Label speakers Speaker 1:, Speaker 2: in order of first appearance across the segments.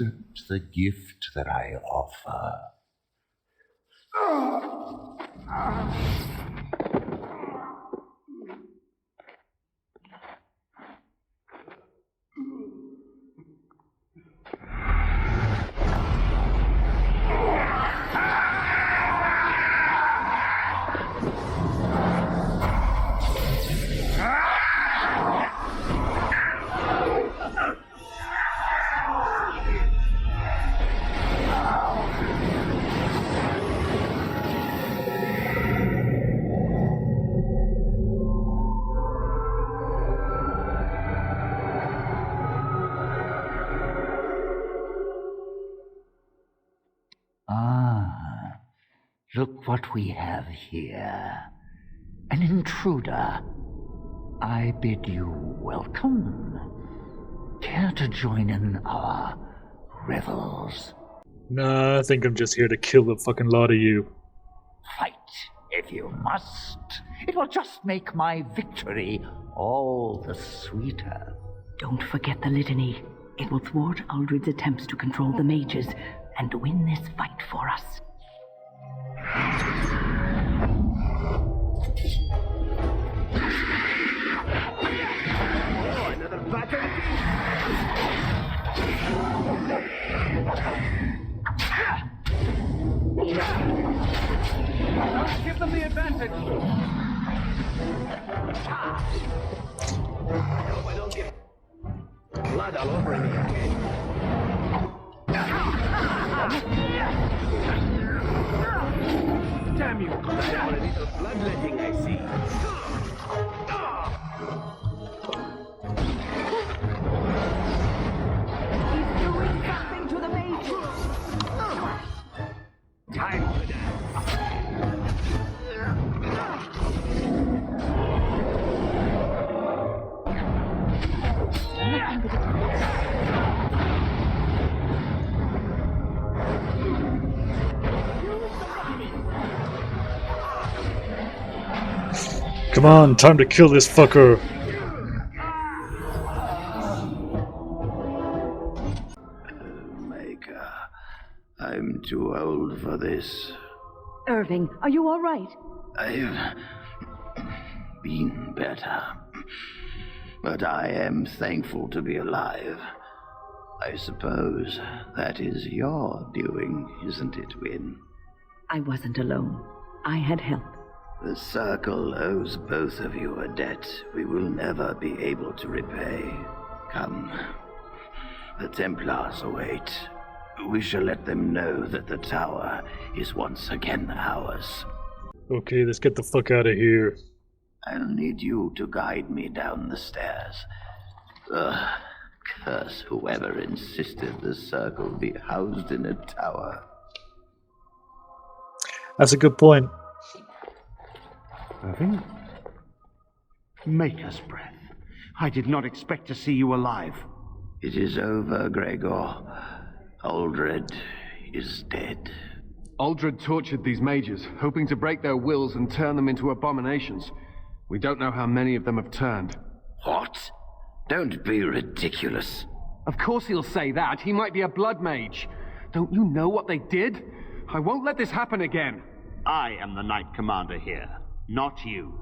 Speaker 1: accept the gift that I offer. Look what we have here. An intruder. I bid you welcome. Care to join in our revels?
Speaker 2: Nah, I think I'm just here to kill the fucking lot of you.
Speaker 1: Fight if you must. It will just make my victory all the sweeter.
Speaker 3: Don't forget the litany. It will thwart Aldred's attempts to control the mages and win this fight for us.
Speaker 4: Another battle. Let's give them the advantage. I hope I don't get blood all over me again. Damn you! That's a little bloodletting, I see.
Speaker 3: He's doing something to the mages.
Speaker 4: Time for that.
Speaker 2: Come on, time to kill this fucker.
Speaker 4: Maker, I'm too old for this.
Speaker 3: Irving, are you all right?
Speaker 4: I've been better, but I am thankful to be alive. I suppose that is your doing, isn't it, Wynne?
Speaker 3: I wasn't alone. I had help.
Speaker 4: The Circle owes both of you a debt we will never be able to repay. Come. The Templars await. We shall let them know that the tower is once again ours.
Speaker 2: Okay, let's get the fuck out of here.
Speaker 4: I'll need you to guide me down the stairs. Curse whoever insisted the Circle be housed in a tower.
Speaker 2: That's a good point.
Speaker 5: Irving? Maker's breath. I did not expect to see you alive.
Speaker 4: It is over, Gregor. Aldred is dead.
Speaker 6: Aldred tortured these mages, hoping to break their wills and turn them into abominations. We don't know how many of them have turned.
Speaker 4: What? Don't be ridiculous.
Speaker 6: Of course he'll say that. He might be a blood mage. Don't you know what they did? I won't let this happen again.
Speaker 5: I am the Knight Commander here, not you.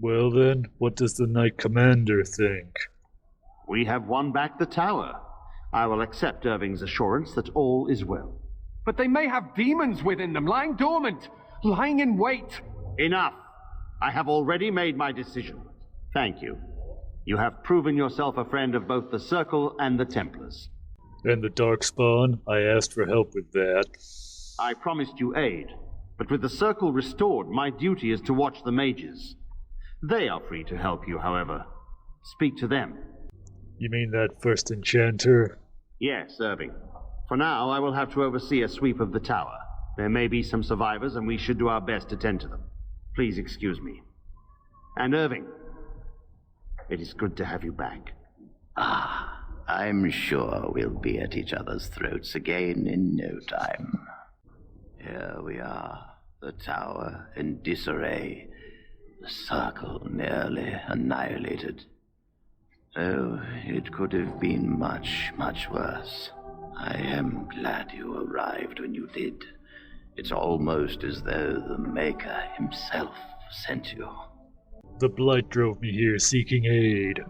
Speaker 2: Well then, what does the Knight Commander think?
Speaker 5: We have won back the tower. I will accept Irving's assurance that all is well.
Speaker 6: But they may have demons within them, lying dormant, lying in wait.
Speaker 5: Enough! I have already made my decision. Thank you. You have proven yourself a friend of both the Circle and the Templars.
Speaker 2: And the Darkspawn? I asked for help with that.
Speaker 5: I promised you aid, but with the Circle restored, my duty is to watch the mages. They are free to help you, however. Speak to them.
Speaker 2: You mean that first enchanter?
Speaker 5: Yes, Irving. For now, I will have to oversee a sweep of the tower. There may be some survivors, and we should do our best to tend to them. Please excuse me. And Irving, it is good to have you back.
Speaker 4: I'm sure we'll be at each other's throats again in no time. Here we are, the tower in disarray, the Circle nearly annihilated. Oh, it could have been much, much worse. I am glad you arrived when you did. It's almost as though the Maker himself sent you.
Speaker 2: The Blight drove me here seeking aid.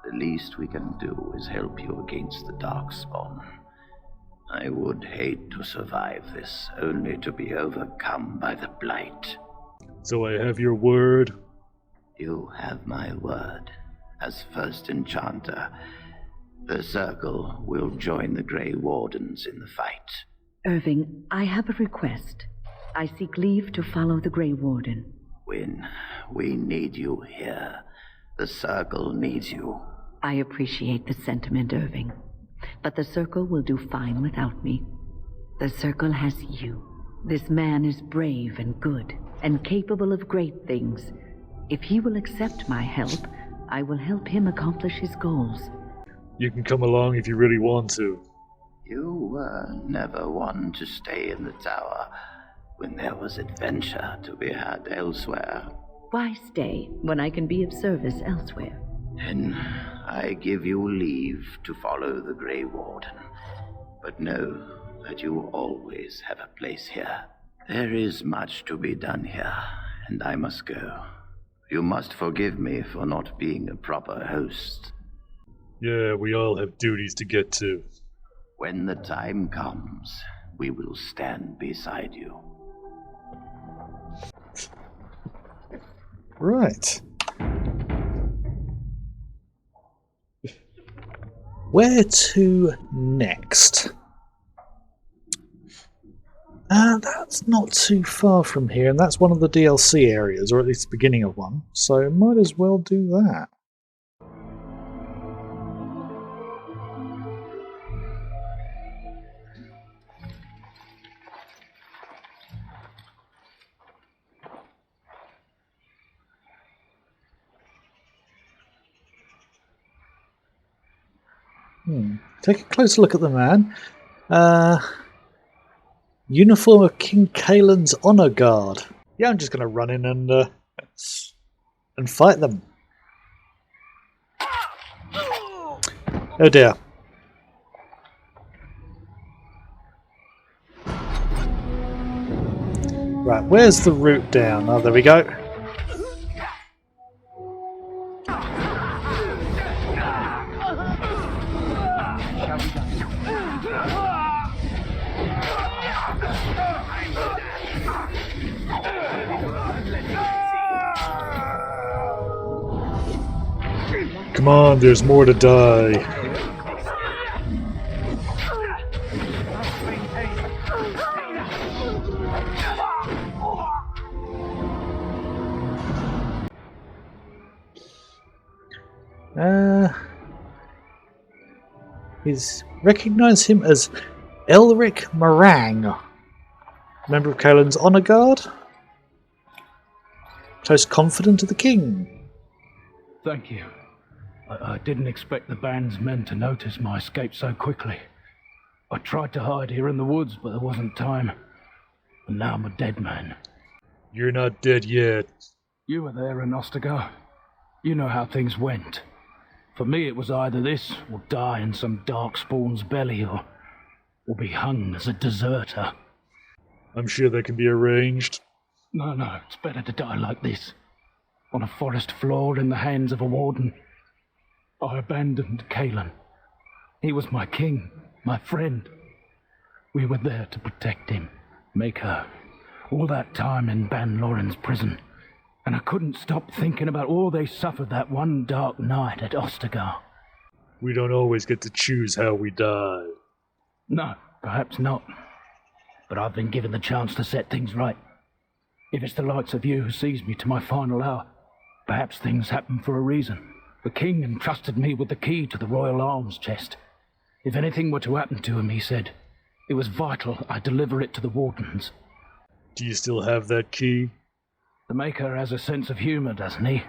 Speaker 4: The least we can do is help you against the Darkspawn. I would hate to survive this, only to be overcome by the Blight.
Speaker 2: So I have your word?
Speaker 4: You have my word. As first enchanter, the Circle will join the Grey Wardens in the fight.
Speaker 3: Irving, I have a request. I seek leave to follow the Grey Warden.
Speaker 4: When we need you here, the Circle needs you.
Speaker 3: I appreciate the sentiment, Irving. But the Circle will do fine without me. The Circle has you. This man is brave and good, and capable of great things. If he will accept my help, I will help him accomplish his goals.
Speaker 2: You can come along if you really want to.
Speaker 4: You were never one to stay in the tower when there was adventure to be had elsewhere.
Speaker 3: Why stay when I can be of service elsewhere?
Speaker 4: Then I give you leave to follow the Grey Warden. But know that you always have a place here. There is much to be done here, and I must go. You must forgive me for not being a proper host.
Speaker 2: Yeah, we all have duties to get to.
Speaker 4: When the time comes, we will stand beside you.
Speaker 2: Right. Where to next? That's not too far from here, and that's one of the DLC areas, or at least the beginning of one, so might as well do that. Take a closer look at the man. Uniform of King Kaelin's Honor Guard. Yeah, I'm just going to run in and fight them. Oh dear. Right, where's the route down? Oh, there we go. Come on, there's more to die. Recognize him as Elric Morang, member of Kaelin's Honor Guard, close confidant of the king.
Speaker 7: Thank you. I didn't expect the band's men to notice my escape so quickly. I tried to hide here in the woods, but there wasn't time. And now I'm a dead man.
Speaker 2: You're not dead yet.
Speaker 7: You were there in Ostagar. You know how things went. For me, it was either this, or die in some darkspawn's belly, or be hung as a deserter.
Speaker 2: I'm sure that can be arranged.
Speaker 7: No, it's better to die like this. On a forest floor in the hands of a warden. I abandoned Kaelin. He was my king, my friend. We were there to protect him, make her. All that time in Ban Loren's prison. And I couldn't stop thinking about all they suffered that one dark night at Ostagar.
Speaker 2: We don't always get to choose how we die.
Speaker 7: No, perhaps not. But I've been given the chance to set things right. If it's the likes of you who sees me to my final hour, perhaps things happen for a reason. The king entrusted me with the key to the royal arms chest. If anything were to happen to him, he said, it was vital I deliver it to the wardens.
Speaker 2: Do you still have that key?
Speaker 7: The Maker has a sense of humor, doesn't he?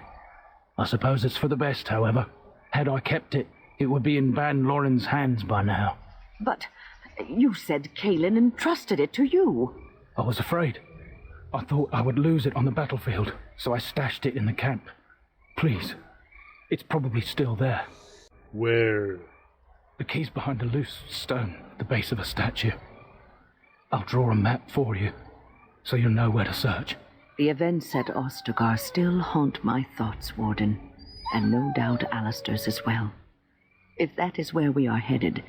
Speaker 7: I suppose it's for the best, however. Had I kept it, it would be in Ban Loren's hands by now.
Speaker 3: But you said Kaelin entrusted it to you.
Speaker 7: I was afraid. I thought I would lose it on the battlefield, so I stashed it in the camp. Please, it's probably still there.
Speaker 2: Where?
Speaker 7: The key's behind a loose stone at the base of a statue. I'll draw a map for you, so you'll know where to search.
Speaker 3: The events at Ostagar still haunt my thoughts, Warden, and no doubt Alistair's as well. If that is where we are headed,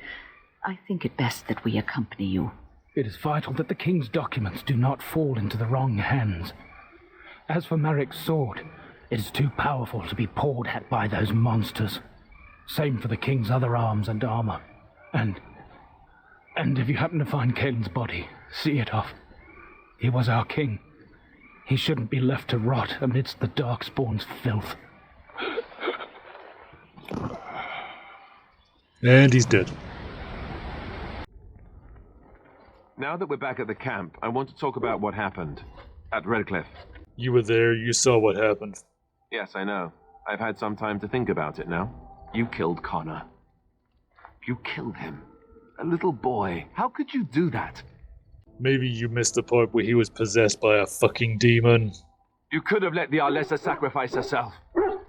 Speaker 3: I think it best that we accompany you.
Speaker 7: It is vital that the king's documents do not fall into the wrong hands. As for Marik's sword, it is too powerful to be pawed at by those monsters. Same for the king's other arms and armor. And if you happen to find Kaelin's body, see it off. He was our king. He shouldn't be left to rot amidst the Darkspawn's filth.
Speaker 2: And he's dead.
Speaker 6: Now that we're back at the camp, I want to talk about what happened at Redcliffe.
Speaker 2: You were there, you saw what happened.
Speaker 6: Yes, I know. I've had some time to think about it now. You killed Connor. You killed him. A little boy. How could you do that?
Speaker 2: Maybe you missed the part where he was possessed by a fucking demon.
Speaker 6: You could have let the Arlessa sacrifice herself.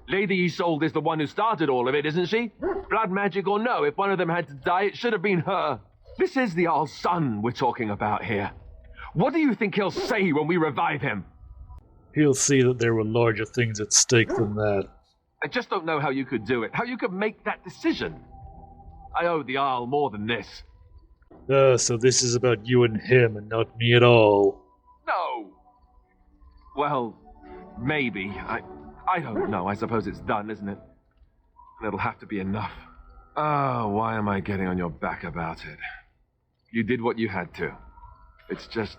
Speaker 6: Lady Isolde is the one who started all of it, isn't she? Blood magic or no, if one of them had to die, it should have been her. This is the Jarl's son we're talking about here. What do you think he'll say when we revive him?
Speaker 2: He'll see that there were larger things at stake than that.
Speaker 6: I just don't know how you could do it, how you could make that decision. I owe the Jarl more than this.
Speaker 2: So this is about you and him and not me at all.
Speaker 6: No! Well, maybe. I don't know. I suppose it's done, isn't it? And it'll have to be enough. Oh, why am I getting on your back about it? You did what you had to. It's just...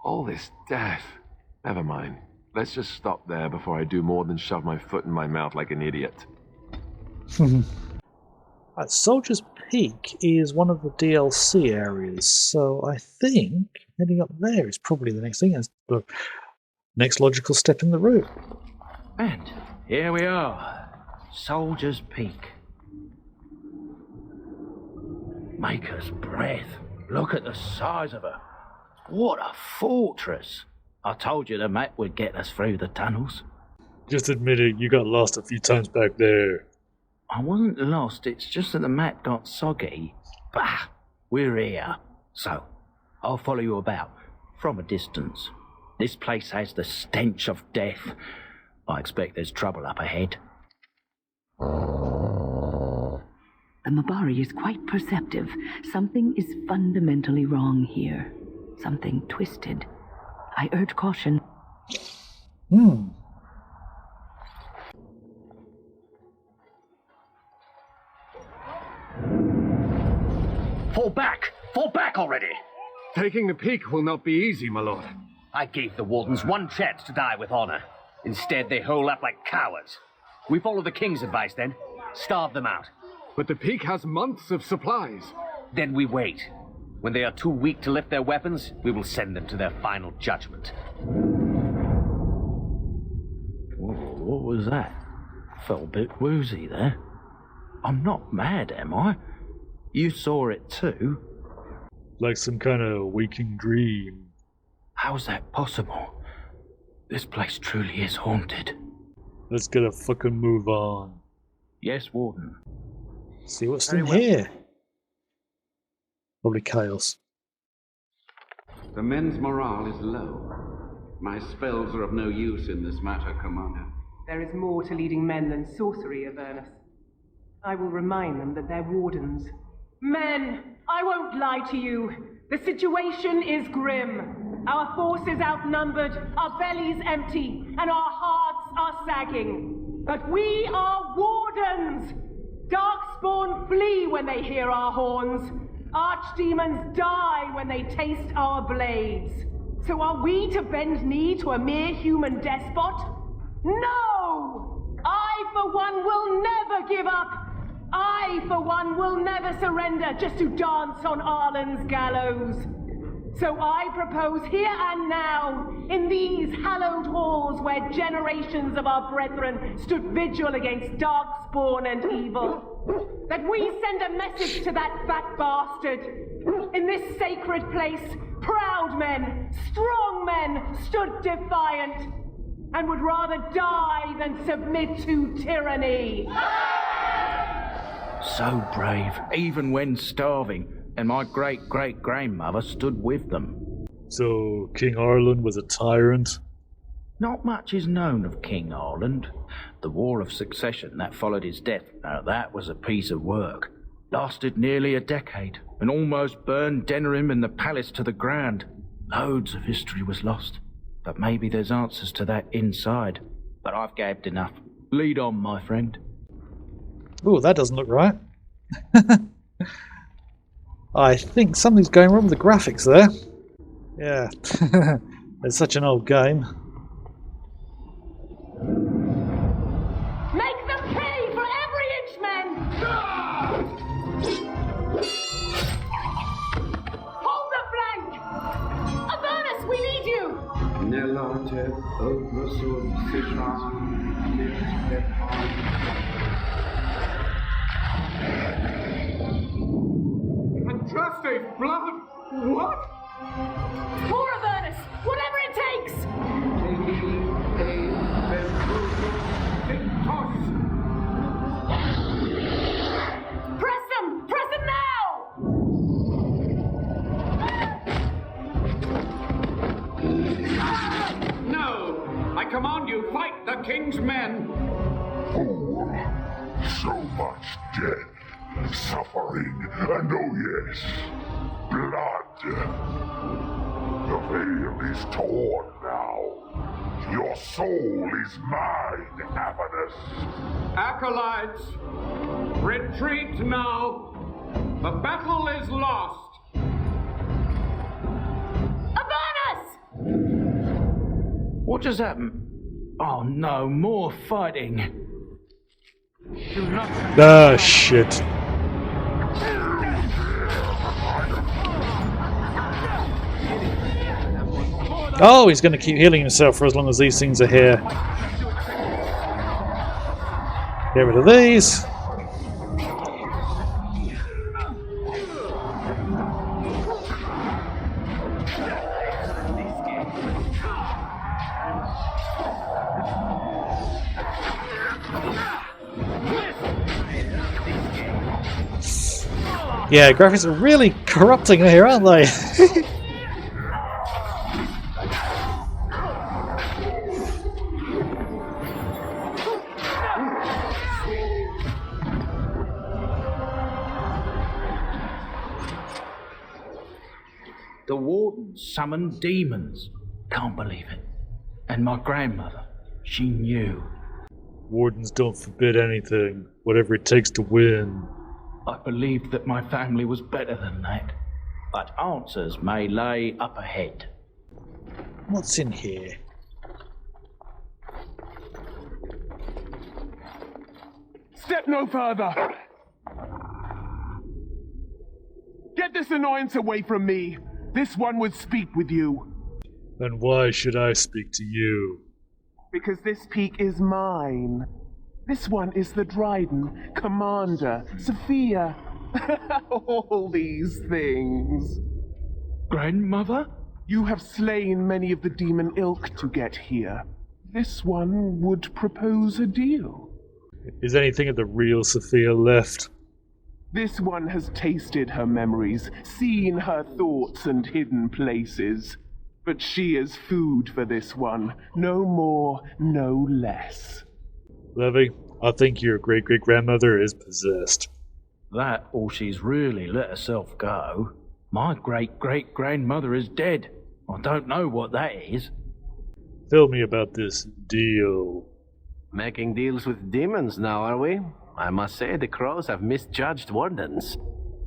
Speaker 6: all this death. Never mind. Let's just stop there before I do more than shove my foot in my mouth like an idiot.
Speaker 2: Soldier's Peak is one of the DLC areas, so I think heading up there is probably the next thing. It's the next logical step in the route.
Speaker 1: And here we are. Soldier's Peak. Maker's breath. Look at the size of her. What a fortress. I told you the map would get us through the tunnels.
Speaker 2: Just admit it, you got lost a few times back there.
Speaker 1: I wasn't lost, it's just that the map got soggy. Bah, we're here. So, I'll follow you about, from a distance. This place has the stench of death. I expect there's trouble up ahead.
Speaker 3: The Mabari is quite perceptive. Something is fundamentally wrong here. Something twisted. I urge caution.
Speaker 8: Fall back! Fall back already!
Speaker 6: Taking the peak will not be easy, my lord.
Speaker 8: I gave the wardens one chance to die with honor. Instead, they hole up like cowards. We follow the king's advice, then. Starve them out.
Speaker 6: But the peak has months of supplies.
Speaker 8: Then we wait. When they are too weak to lift their weapons, we will send them to their final judgment.
Speaker 1: What was that? Felt a bit woozy there. I'm not mad, am I? You saw it too?
Speaker 2: Like some kind of waking dream.
Speaker 1: How's that possible? This place truly is haunted.
Speaker 2: Let's get a fucking move on.
Speaker 1: Yes, Warden.
Speaker 2: See what's in here. Probably chaos.
Speaker 9: The men's morale is low. My spells are of no use in this matter, Commander.
Speaker 10: There is more to leading men than sorcery, Avernus. I will remind them that they're wardens. Men, I won't lie to you. The situation is grim. Our forces outnumbered, our bellies empty, and our hearts are sagging. But we are wardens! Darkspawn flee when they hear our horns. Archdemons die when they taste our blades. So are we to bend knee to a mere human despot? No! I, for one, will never give up. I, for one, will never surrender just to dance on Arlen's gallows. So I propose here and now, in these hallowed halls where generations of our brethren stood vigil against darkspawn and evil, that we send a message to that fat bastard. In this sacred place, proud men, strong men stood defiant, and would rather die than submit to tyranny.
Speaker 1: So brave, even when starving, and my great-great-grandmother stood with them.
Speaker 2: So, King Arlen was a tyrant?
Speaker 1: Not much is known of King Arland. The War of Succession that followed his death, now that was a piece of work. Lasted nearly a decade, and almost burned Denerim and the palace to the ground. Loads of history was lost, but maybe there's answers to that inside. But I've gabbed enough. Lead on, my friend.
Speaker 2: Oh, that doesn't look right. I think something's going wrong with the graphics there. Yeah, it's such an old game.
Speaker 10: Make them pay for every inch, men! Hold the flank! Avernus, we need you!
Speaker 11: Fantastic blood! What?
Speaker 10: More Avernus! Whatever it takes! Press them! Press them now!
Speaker 9: No! I command you, fight the king's men!
Speaker 12: Fool! So much death, suffering, and oh yes, blood. The veil is torn now. Your soul is mine, Avernus.
Speaker 9: Acolytes, retreat now! The battle is lost!
Speaker 10: Avernus!
Speaker 1: What just happened? Oh no, more fighting.
Speaker 2: Ah, shit. Oh, he's going to keep healing himself for as long as these things are here. Get rid of these. Yeah, graphics are really corrupting here, aren't they?
Speaker 1: The wardens summoned demons. Can't believe it. And my grandmother, she knew.
Speaker 2: Wardens don't forbid anything, whatever it takes to win.
Speaker 1: I believed that my family was better than that. But answers may lay up ahead.
Speaker 2: What's in here?
Speaker 11: Step no further! Get this annoyance away from me! This one would speak with you.
Speaker 2: Then why should I speak to you?
Speaker 11: Because this peak is mine. This one is the Dryden, Commander, Sophia. All these things.
Speaker 1: Grandmother?
Speaker 11: You have slain many of the demon ilk to get here. This one would propose a deal.
Speaker 2: Is anything of the real Sophia left?
Speaker 11: This one has tasted her memories, seen her thoughts and hidden places. But she is food for this one. No more, no less.
Speaker 2: Levy, I think your great-great-grandmother is possessed.
Speaker 1: That, or she's really let herself go. My great-great-grandmother is dead. I don't know what that is.
Speaker 2: Tell me about this deal.
Speaker 8: Making deals with demons now, are we? I must say the crows have misjudged wardens.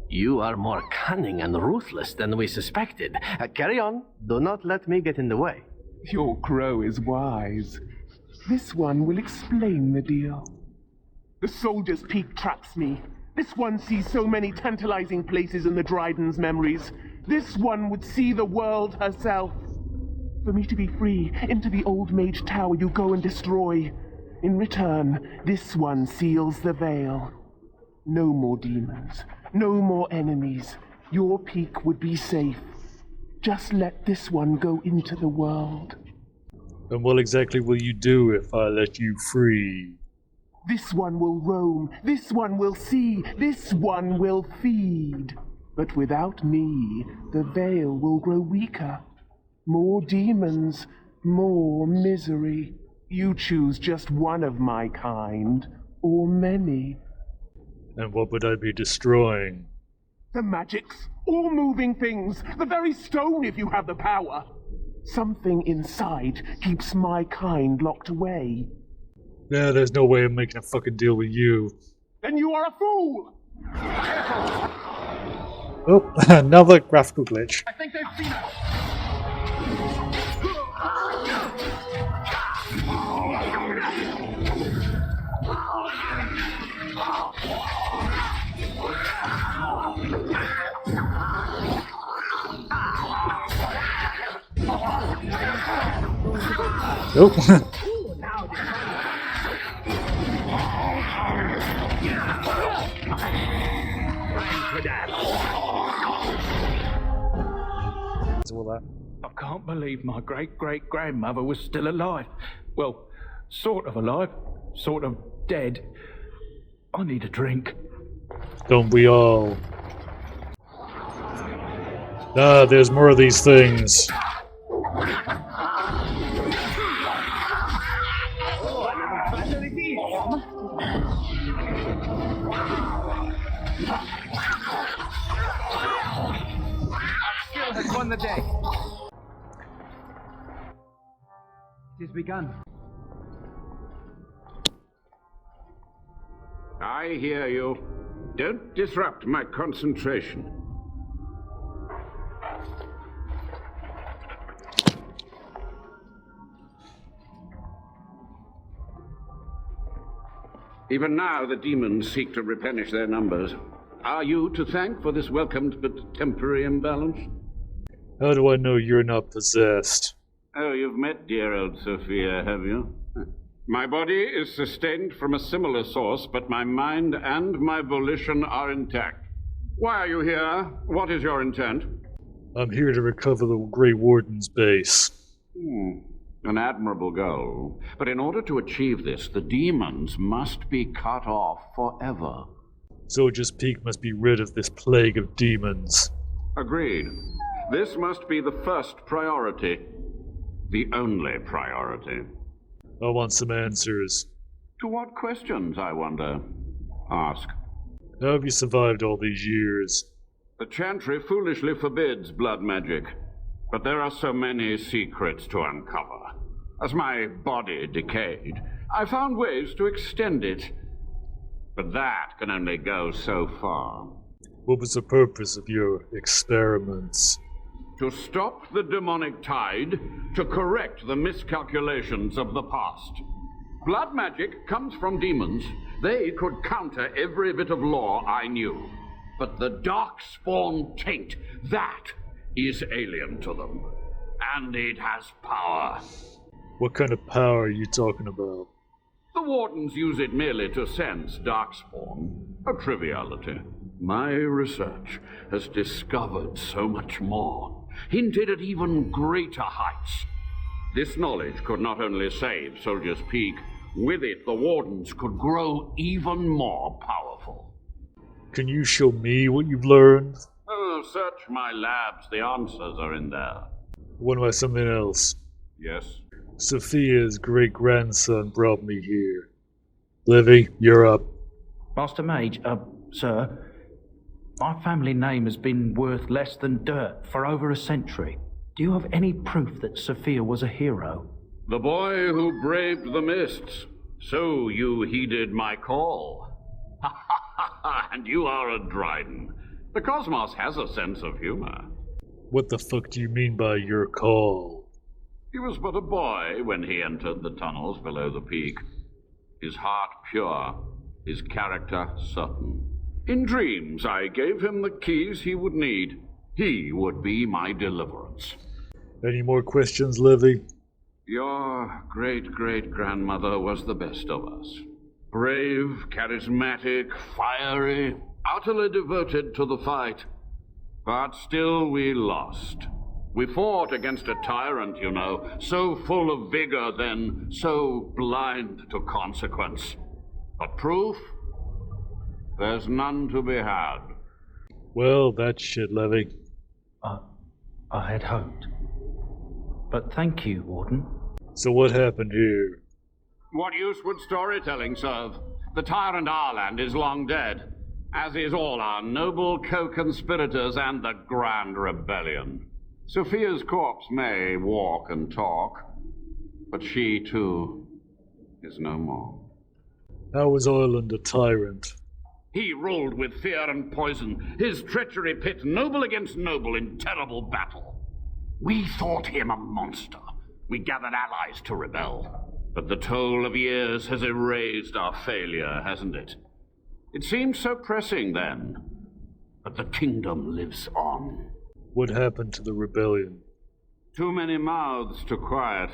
Speaker 8: You are more cunning and ruthless than we suspected. Carry on. Do not let me get in the way.
Speaker 11: Your crow is wise. This one will explain the deal. The soldier's peak traps me. This one sees so many tantalizing places in the Dryden's memories. This one would see the world herself. For me to be free, into the old mage tower you go and destroy. In return, this one seals the veil. No more demons. No more enemies. Your peak would be safe. Just let this one go into the world.
Speaker 2: And what exactly will you do if I let you free?
Speaker 11: This one will roam, this one will see, this one will feed. But without me, the veil will grow weaker. More demons, more misery. You choose just one of my kind, or many.
Speaker 2: And what would I be destroying?
Speaker 11: The magics, all moving things, the very stone if you have the power. Something inside keeps my kind locked away.
Speaker 2: Yeah, there's no way I'm making a fucking deal with you.
Speaker 11: Then you are a fool!
Speaker 2: Oh, another graphical glitch.
Speaker 11: I think they've seen us!
Speaker 2: Nope.
Speaker 7: I can't believe my great-great-grandmother was still alive. Well, sort of alive, sort of dead. I need a drink.
Speaker 2: Don't we all? Ah, there's more of these things.
Speaker 13: Skill has won the day. It has begun.
Speaker 9: I hear you. Don't disrupt my concentration. Even now, the demons seek to replenish their numbers. Are you to thank for this welcomed but temporary imbalance?
Speaker 2: How do I know you're not possessed?
Speaker 9: Oh, you've met dear old Sophia, have you? My body is sustained from a similar source, but my mind and my volition are intact. Why are you here? What is your intent?
Speaker 2: I'm here to recover the Grey Warden's base.
Speaker 9: An admirable goal. But in order to achieve this, the demons must be cut off forever.
Speaker 2: Soldier's Peak must be rid of this plague of demons.
Speaker 9: Agreed. This must be the first priority. The only priority.
Speaker 2: I want some answers.
Speaker 9: To what questions, I wonder? Ask.
Speaker 2: How have you survived all these years?
Speaker 9: The Chantry foolishly forbids blood magic, but there are so many secrets to uncover. As my body decayed, I found ways to extend it. But that can only go so far.
Speaker 2: What was the purpose of your experiments?
Speaker 9: To stop the demonic tide, to correct the miscalculations of the past. Blood magic comes from demons. They could counter every bit of law I knew. But the darkspawn taint, that is alien to them. And it has power.
Speaker 2: What kind of power are you talking about?
Speaker 9: The Wardens use it merely to sense darkspawn. A triviality. My research has discovered so much more. Hinted at even greater heights. This knowledge could not only save Soldier's Peak, with it the Wardens could grow even more powerful.
Speaker 2: Can you show me what you've learned?
Speaker 9: Oh, search my labs, the answers are in there.
Speaker 2: What about something else?
Speaker 9: Yes?
Speaker 2: Sophia's great-grandson brought me here. Livy, you're up.
Speaker 1: Master Mage, sir, my family name has been worth less than dirt for over a century. Do you have any proof that Sophia was a hero?
Speaker 9: The boy who braved the mists. So you heeded my call. Ha ha ha ha, and you are a Dryden. The cosmos has a sense of humor.
Speaker 2: What the fuck do you mean by your call?
Speaker 9: He was but a boy when he entered the tunnels below the peak. His heart pure, his character certain. In dreams, I gave him the keys he would need. He would be my deliverance.
Speaker 2: Any more questions, Livy?
Speaker 9: Your great-great-grandmother was the best of us. Brave, charismatic, fiery, utterly devoted to the fight. But still we lost. We fought against a tyrant, you know, so full of vigor then, so blind to consequence. But proof? There's none to be had.
Speaker 2: Well, that's shit, Levy.
Speaker 1: I had hoped. But thank you, Warden.
Speaker 2: So what happened here?
Speaker 9: What use would storytelling serve? The tyrant Arland is long dead, as is all our noble co-conspirators and the Grand Rebellion. Sophia's corpse may walk and talk, but she, too, is no more.
Speaker 2: How was Ireland a tyrant?
Speaker 9: He ruled with fear and poison, his treachery pit noble against noble in terrible battle. We thought him a monster. We gathered allies to rebel. But the toll of years has erased our failure, hasn't it? It seemed so pressing then, but the kingdom lives on.
Speaker 2: What happened to the rebellion?
Speaker 9: Too many mouths to quiet.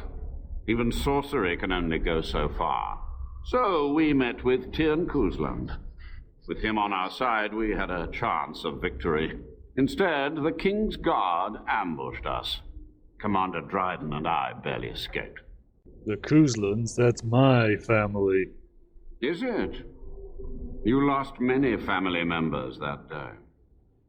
Speaker 9: Even sorcery can only go so far. So we met with Nukem Cousland. With him on our side, we had a chance of victory. Instead, the King's Guard ambushed us. Commander Dryden and I barely escaped.
Speaker 2: The Couslands, that's my family.
Speaker 9: Is it? You lost many family members that day.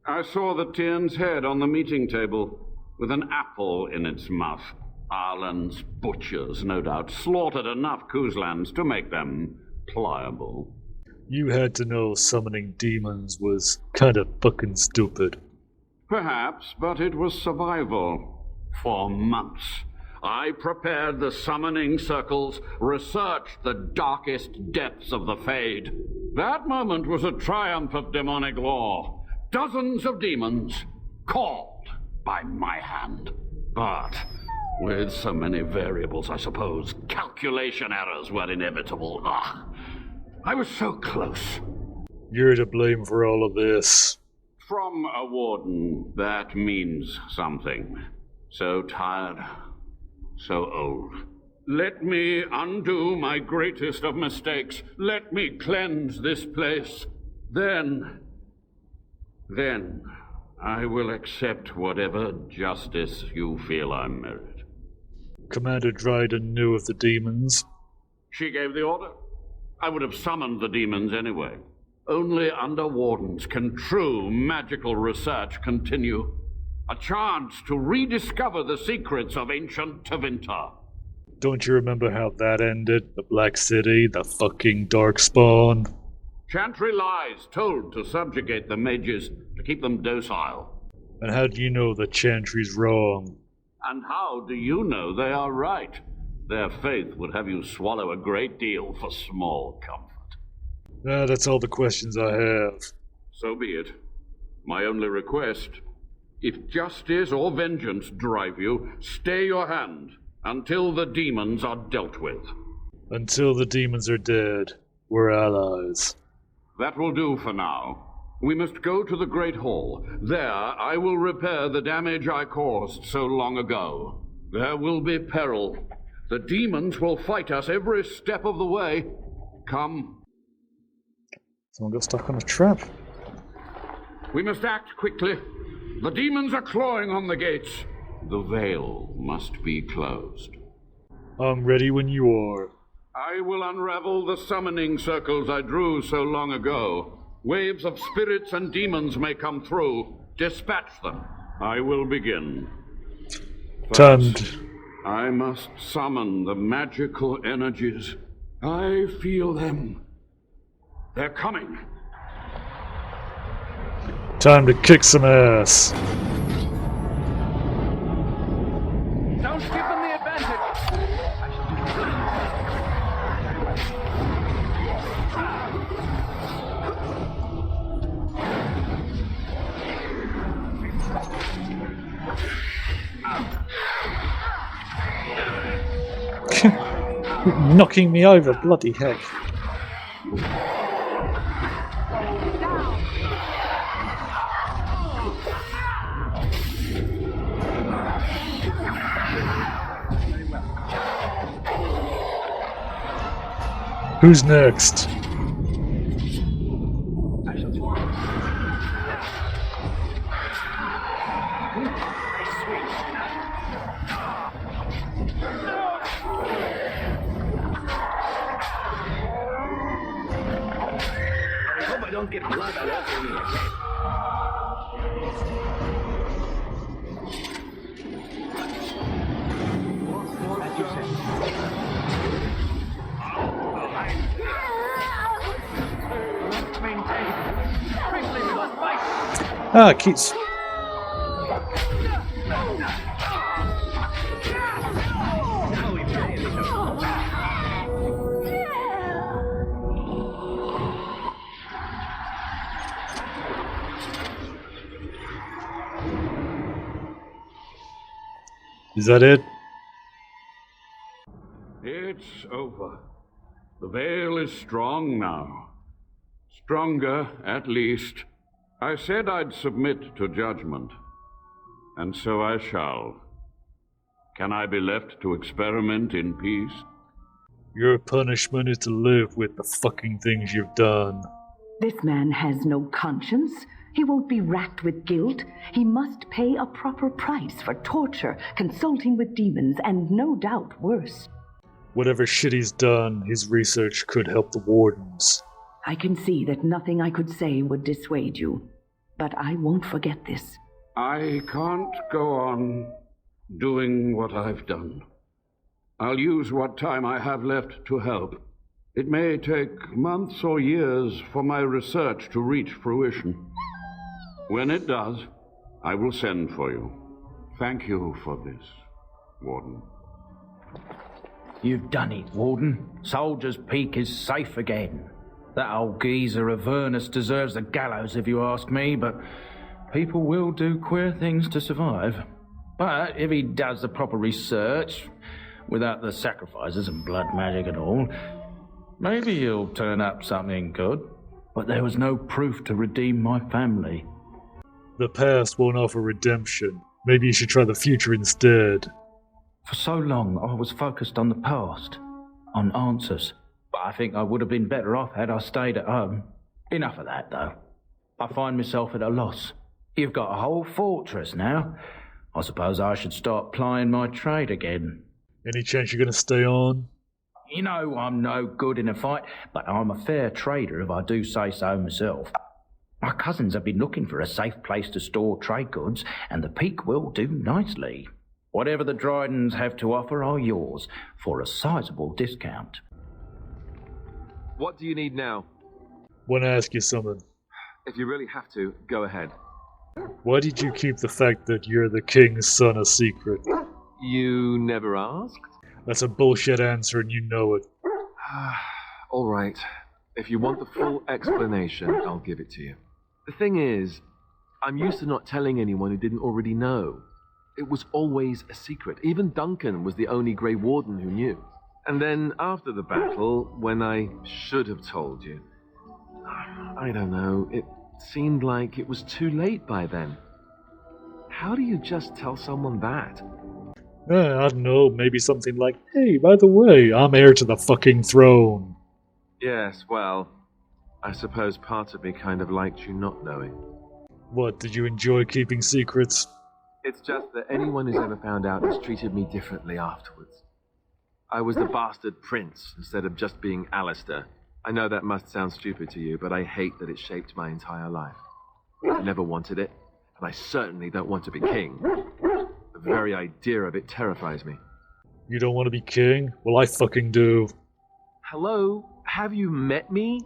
Speaker 9: I saw the Tyrn's head on the meeting table, with an apple in its mouth. Arlen's butchers, no doubt, slaughtered enough Couslands to make them pliable.
Speaker 2: You had to know summoning demons was kinda fucking stupid.
Speaker 9: Perhaps, but it was survival. For months, I prepared the summoning circles, researched the darkest depths of the Fade. That moment was a triumph of demonic law. Dozens of demons, called by my hand. But with so many variables, I suppose, calculation errors were inevitable. I was so close.
Speaker 2: You're to blame for all of this.
Speaker 9: From a warden, that means something. So tired, so old. Let me undo my greatest of mistakes. Let me cleanse this place. Then I will accept whatever justice you feel I merit.
Speaker 2: Commander Dryden knew of the demons.
Speaker 9: She gave the order. I would have summoned the demons anyway. Only under wardens can true magical research continue. A chance to rediscover the secrets of ancient Tevinter.
Speaker 2: Don't you remember how that ended? The Black City, the fucking Darkspawn.
Speaker 9: Chantry lies told to subjugate the mages, to keep them docile.
Speaker 2: And how do you know the Chantry's wrong?
Speaker 9: And how do you know they are right? Their faith would have you swallow a great deal for small comfort.
Speaker 2: That's all the questions I have.
Speaker 9: So be it. My only request, if justice or vengeance drive you, stay your hand until the demons are dealt with.
Speaker 2: Until the demons are dead, we're allies.
Speaker 9: That will do for now. We must go to the Great Hall. There I will repair the damage I caused so long ago. There will be peril. The demons will fight us every step of the way. Come.
Speaker 2: Someone got stuck on a trap.
Speaker 9: We must act quickly. The demons are clawing on the gates. The veil must be closed.
Speaker 2: I'm ready when you are.
Speaker 9: I will unravel the summoning circles I drew so long ago. Waves of spirits and demons may come through. Dispatch them. I will begin.
Speaker 2: First,
Speaker 9: I must summon the magical energies. I feel them. They're coming.
Speaker 2: Time to kick some ass.
Speaker 13: Don't give them the advantage.
Speaker 2: Knocking me over, bloody heck. Who's next?
Speaker 4: don't get blood all over your head. As you said.
Speaker 2: Ah, Keats. Is that it?
Speaker 9: It's over. The veil is strong now. Stronger, at least. I said I'd submit to judgment. And so I shall. Can I be left to experiment in peace?
Speaker 2: Your punishment is to live with the fucking things you've done.
Speaker 3: This man has no conscience. He won't be racked with guilt. He must pay a proper price for torture, consulting with demons, and no doubt worse.
Speaker 2: Whatever shit he's done, his research could help the wardens.
Speaker 3: I can see that nothing I could say would dissuade you, but I won't forget this.
Speaker 9: I can't go on doing what I've done. I'll use what time I have left to help. It may take months or years for my research to reach fruition. When it does, I will send for you. Thank you for this, Warden.
Speaker 1: You've done it, Warden. Soldier's Peak is safe again. That old geezer of Avernus deserves the gallows if you ask me, but people will do queer things to survive. But if he does the proper research, without the sacrifices and blood magic and all, maybe he'll turn up something good. But there was no proof to redeem my family.
Speaker 2: The past won't offer redemption. Maybe you should try the future instead.
Speaker 1: For so long, I was focused on the past, on answers. But I think I would have been better off had I stayed at home. Enough of that, though. I find myself at a loss. You've got a whole fortress now. I suppose I should start plying my trade again.
Speaker 2: Any chance you're going to stay on?
Speaker 1: You know I'm no good in a fight, but I'm a fair trader if I do say so myself. My cousins have been looking for a safe place to store trade goods, and the Peak will do nicely. Whatever the Drydens have to offer are yours, for a sizable discount.
Speaker 6: What do you need now?
Speaker 2: Want to ask you something.
Speaker 6: If you really have to, go ahead.
Speaker 2: Why did you keep the fact that you're the king's son a secret?
Speaker 6: You never asked?
Speaker 2: That's a bullshit answer and you know it.
Speaker 6: All right. If you want the full explanation, I'll give it to you. The thing is, I'm used to not telling anyone who didn't already know. It was always a secret. Even Duncan was the only Grey Warden who knew. And then after the battle, when I should have told you, I don't know, it seemed like it was too late by then. How do you just tell someone that?
Speaker 2: I don't know, maybe something like, hey, by the way, I'm heir to the fucking throne.
Speaker 6: Yes, well, I suppose part of me kind of liked you not knowing.
Speaker 2: What, did you enjoy keeping secrets?
Speaker 6: It's just that anyone who's ever found out has treated me differently afterwards. I was the bastard prince instead of just being Alistair. I know that must sound stupid to you, but I hate that it shaped my entire life. I never wanted it, and I certainly don't want to be king. The very idea of it terrifies me.
Speaker 2: You don't want to be king? Well, I fucking do.
Speaker 6: Hello? Have you met me?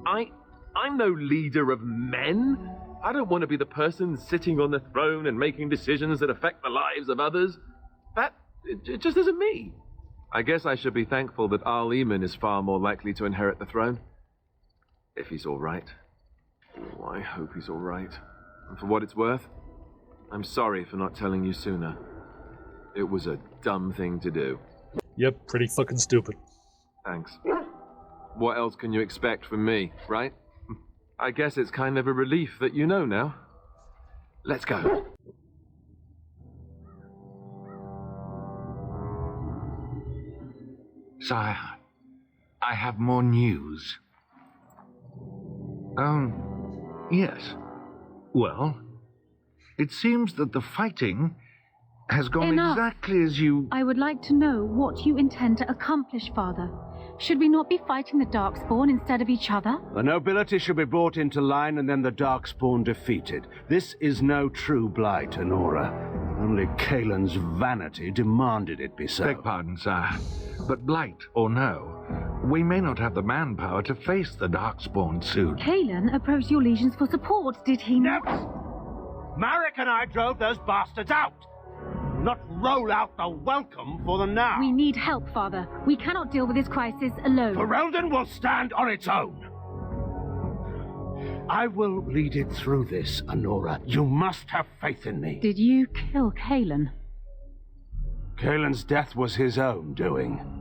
Speaker 6: I'm no leader of men. I don't want to be the person sitting on the throne and making decisions that affect the lives of others. It just isn't me. I guess I should be thankful that Al Eamon is far more likely to inherit the throne. If he's all right. Oh, I hope he's all right. And for what it's worth, I'm sorry for not telling you sooner. It was a dumb thing to do.
Speaker 2: Yep, pretty fucking stupid.
Speaker 6: Thanks. What else can you expect from me, right? I guess it's kind of a relief that you know now. Let's go.
Speaker 14: Sire, I have more news. Yes. Well, it seems that the fighting has gone
Speaker 15: Enough.
Speaker 14: exactly as you...
Speaker 15: I would like to know what you intend to accomplish, Father. Should we not be fighting the Darkspawn instead of each other?
Speaker 5: The nobility should be brought into line and then the Darkspawn defeated. This is no true blight, Honora. Only Kalen's vanity demanded it be so.
Speaker 14: Beg pardon, sire. But blight or no, we may not have the manpower to face the Darkspawn soon.
Speaker 15: Kalen approached your legions for support, did he not?
Speaker 5: Marek and I drove those bastards out! Not roll out the welcome for them now!
Speaker 15: We need help, Father. We cannot deal with this crisis alone.
Speaker 5: Ferelden will stand on its own! I will lead it through this, Honora. You must have faith in me.
Speaker 15: Did you kill Kalen?
Speaker 5: Kalen's death was his own doing.